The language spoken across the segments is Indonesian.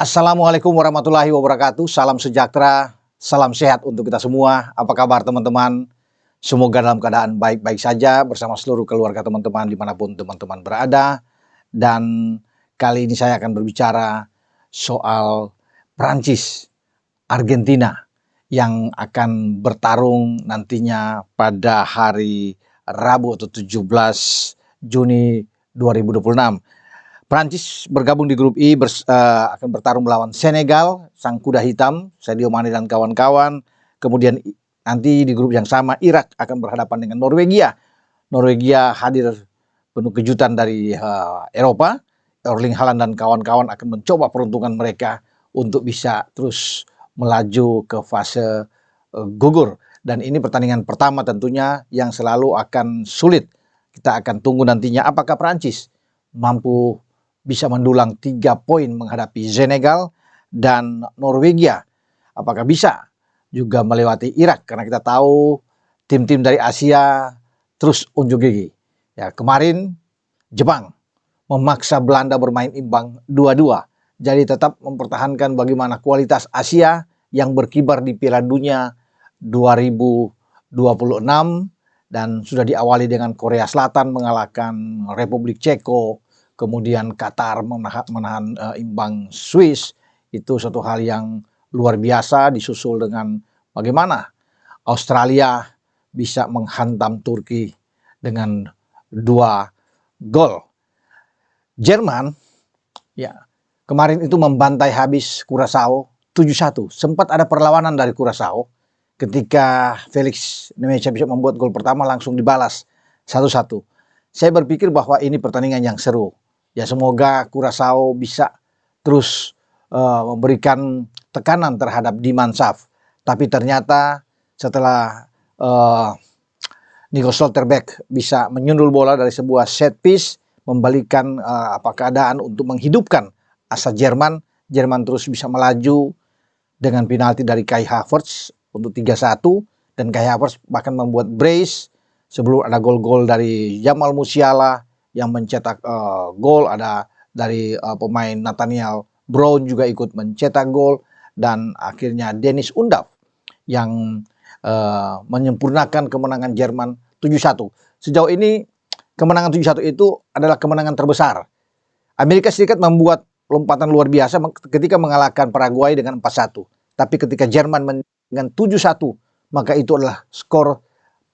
Assalamualaikum warahmatullahi wabarakatuh. Salam sejahtera, salam sehat untuk kita semua. Apa kabar teman-teman? Semoga dalam keadaan baik-baik saja bersama seluruh keluarga teman-teman dimanapun teman-teman berada. Dan kali ini saya akan berbicara soal Prancis, Argentina yang akan bertarung nantinya pada hari Rabu atau 17 Juni 2026. Prancis bergabung di grup I akan bertarung melawan Senegal, sang kuda hitam, Sadio Mane dan kawan-kawan. Kemudian nanti di grup yang sama Irak akan berhadapan dengan Norwegia. Norwegia hadir penuh kejutan dari Eropa. Erling Haaland dan kawan-kawan akan mencoba peruntungan mereka untuk bisa terus melaju ke fase gugur. Dan ini pertandingan pertama tentunya yang selalu akan sulit. Kita akan tunggu nantinya apakah Prancis mampu bisa mendulang 3 poin menghadapi Senegal dan Norwegia. Apakah bisa juga melewati Irak? Karena kita tahu tim-tim dari Asia terus unjuk gigi. Ya, kemarin Jepang memaksa Belanda bermain imbang 2-2. Jadi tetap mempertahankan bagaimana kualitas Asia yang berkibar di Piala Dunia 2026 dan sudah diawali dengan Korea Selatan mengalahkan Republik Ceko. Kemudian Qatar menahan imbang Swiss, itu suatu hal yang luar biasa, disusul dengan bagaimana Australia bisa menghantam Turki dengan 2 gol. Jerman ya kemarin itu membantai habis Curaçao 7-1. Sempat ada perlawanan dari Curaçao ketika Felix Nemecha bisa membuat gol pertama langsung dibalas 1-1. Saya berpikir bahwa ini pertandingan yang seru. Ya semoga Curaçao bisa terus memberikan tekanan terhadap Diman Saf. Tapi ternyata setelah Nico Schlotterbeck bisa menyundul bola dari sebuah set piece, membalikan keadaan untuk menghidupkan asa Jerman. Jerman terus bisa melaju dengan penalti dari Kai Havertz untuk 3-1. Dan Kai Havertz bahkan membuat brace sebelum ada gol-gol dari Jamal Musiala yang mencetak gol, ada dari pemain Nathaniel Brown juga ikut mencetak gol, dan akhirnya Dennis Undav yang menyempurnakan kemenangan Jerman 7-1. Sejauh ini kemenangan 7-1 itu adalah kemenangan terbesar. Amerika Serikat membuat lompatan luar biasa ketika mengalahkan Paraguay dengan 4-1. Tapi ketika Jerman dengan 7-1, maka itu adalah skor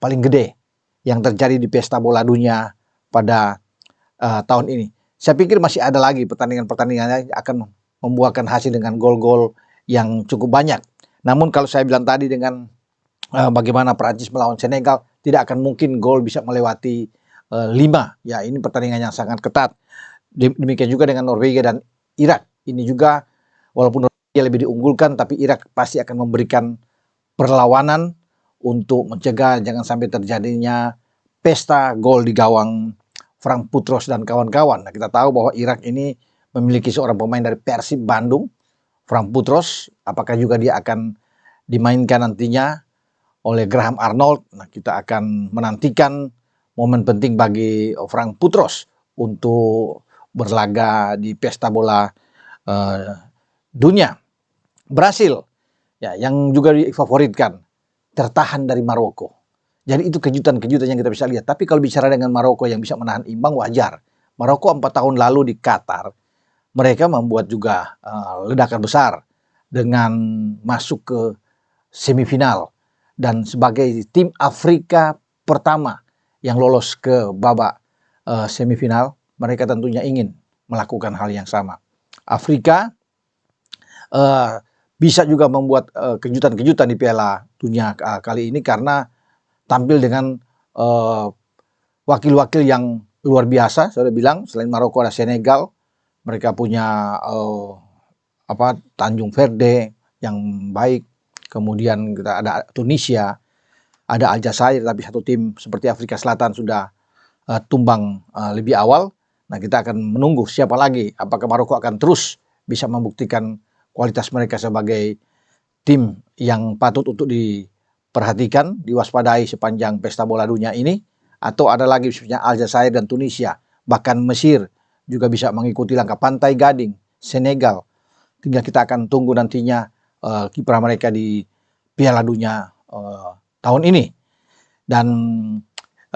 paling gede yang terjadi di pesta bola dunia pada tahun ini. Saya pikir masih ada lagi pertandingan-pertandingan yang akan membuahkan hasil dengan gol-gol yang cukup banyak. Namun kalau saya bilang tadi dengan bagaimana Prancis melawan Senegal, tidak akan mungkin gol bisa melewati 5. Ya, ini pertandingan yang sangat ketat. Demikian juga dengan Norwegia dan Irak. Ini juga walaupun Norwegia lebih diunggulkan, tapi Irak pasti akan memberikan perlawanan untuk mencegah jangan sampai terjadinya pesta gol di gawang Frank Putros dan kawan-kawan. Nah, kita tahu bahwa Irak ini memiliki seorang pemain dari Persib Bandung, Frank Putros. Apakah juga dia akan dimainkan nantinya oleh Graham Arnold? Nah, kita akan menantikan momen penting bagi Frank Putros untuk berlaga di pesta bola dunia. Brasil ya yang juga difavoritkan tertahan dari Maroko. Jadi itu kejutan-kejutan yang kita bisa lihat. Tapi kalau bicara dengan Maroko yang bisa menahan imbang, wajar. Maroko 4 tahun lalu di Qatar, mereka membuat juga ledakan besar dengan masuk ke semifinal. Dan sebagai tim Afrika pertama yang lolos ke babak semifinal, mereka tentunya ingin melakukan hal yang sama. Afrika bisa juga membuat kejutan-kejutan di Piala Dunia kali ini karena tampil dengan wakil-wakil yang luar biasa. Saya sudah bilang selain Maroko ada Senegal, mereka punya Tanjung Verde yang baik. Kemudian kita ada Tunisia, ada Aljazair, tapi satu tim seperti Afrika Selatan sudah tumbang lebih awal. Nah, kita akan menunggu siapa lagi. Apakah Maroko akan terus bisa membuktikan kualitas mereka sebagai tim yang patut untuk diperhatikan, diwaspadai sepanjang pesta bola dunia ini, atau ada lagi misalnya Aljazair dan Tunisia, bahkan Mesir juga bisa mengikuti langkah Pantai Gading, Senegal, tinggal kita akan tunggu nantinya kiprah mereka di Piala Dunia tahun ini. Dan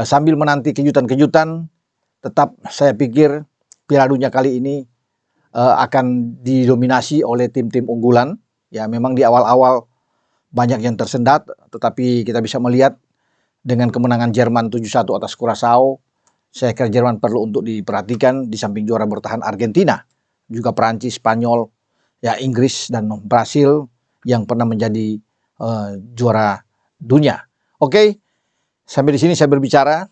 sambil menanti kejutan-kejutan, tetap saya pikir Piala Dunia kali ini akan didominasi oleh tim-tim unggulan. Ya, memang di awal-awal banyak yang tersendat, tetapi kita bisa melihat dengan kemenangan Jerman 7-1 atas Kurasaw, saya kira Jerman perlu untuk diperhatikan di samping juara bertahan Argentina, juga Perancis, Spanyol, ya Inggris dan Brasil yang pernah menjadi juara dunia. Oke, sampai di sini saya berbicara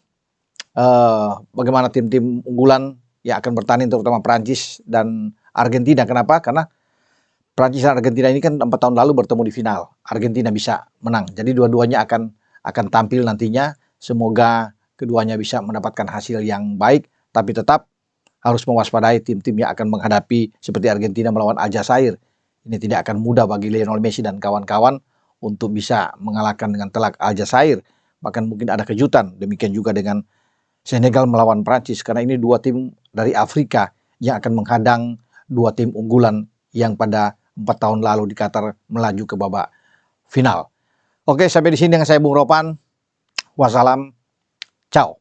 bagaimana tim-tim unggulan yang akan bertanding, terutama Perancis dan Argentina. Kenapa? Karena Perancis dan Argentina ini kan 4 tahun lalu bertemu di final. Argentina bisa menang. Jadi dua-duanya akan tampil nantinya. Semoga keduanya bisa mendapatkan hasil yang baik, tapi tetap harus mewaspadai tim-tim yang akan menghadapi seperti Argentina melawan Aljazair. Ini tidak akan mudah bagi Lionel Messi dan kawan-kawan untuk bisa mengalahkan dengan telak Aljazair. Bahkan mungkin ada kejutan. Demikian juga dengan Senegal melawan Prancis, karena ini dua tim dari Afrika yang akan menghadang dua tim unggulan yang pada 4 tahun lalu di Qatar melaju ke babak final. Oke, sampai di sini dengan saya Bung Ropan. Wassalam. Ciao.